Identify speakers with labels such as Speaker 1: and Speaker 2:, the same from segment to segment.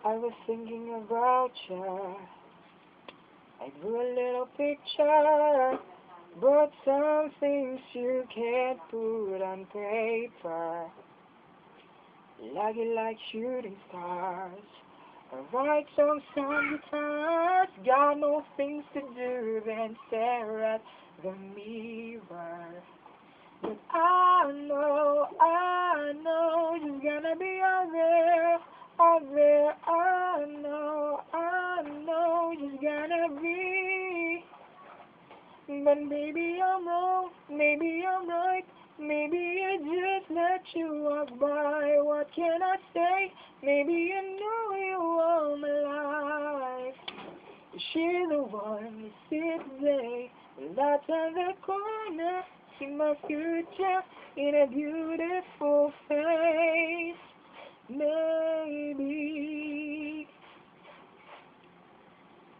Speaker 1: I was thinking about you. I drew a little picture, but some things you can't put on paper. Like shooting stars. I write songs on guitars, got no things to do than stare at the mirror. But I know, you're gonna be out there, I know, you're gonna be. But maybe I'm wrong, maybe I'm right, maybe I just let you walk by. What can I say? Maybe I know you all my life. She's the one who sits today, right on the corner. See my future in a beautiful face. Maybe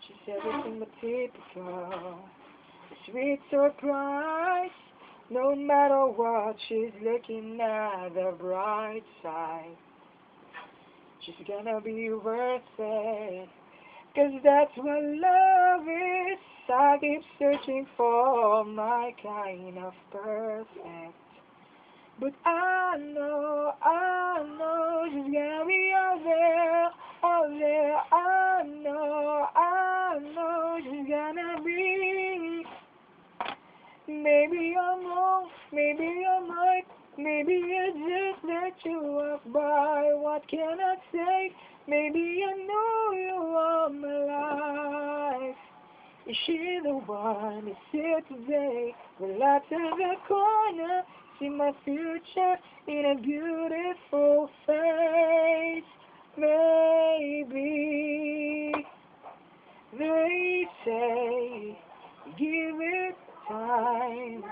Speaker 1: she's everything but typical. A sweet surprise. No matter what, she's looking at the bright side. She's gonna be worth it, 'cause that's what love is. I keep searching for my kind of perfect. But I know, she's gonna be out there, I know, she's gonna be. Maybe I'm wrong, maybe I'm right, maybe I just let you walk by. What can I say? Maybe I know you all my life. Is she the one who's here today? Well, I turn the corner, see my future in a beautiful face. Maybe they say, give it time,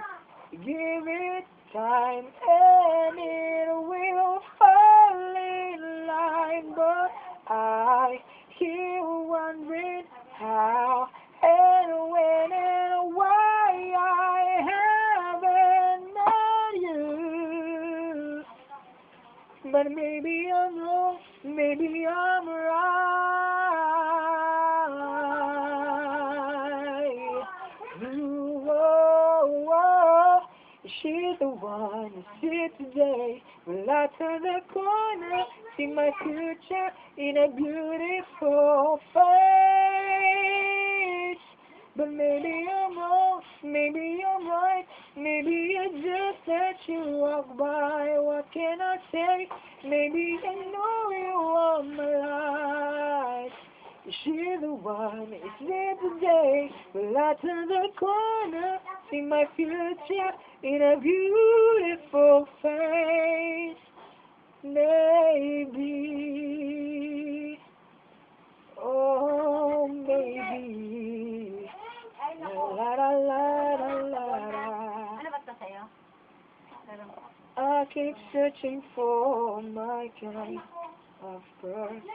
Speaker 1: and it will fall in line. But I keep wondering how and when and why I haven't met you. But maybe I'm wrong, maybe I'm right. Ooh, oh, oh. She's the one who sits today. Well, I turn the corner, see my future in a beautiful face. But maybe I'm wrong, maybe I'm right, maybe I just let you walk by. What can I say? Maybe I know you all my life. She's the one who's here today. Well, I turn the corner, see my future in a beautiful face. Maybe, oh maybe, la la la la la la.
Speaker 2: Ano ba ito sa'yo?
Speaker 1: I keep searching for my kind of perfect.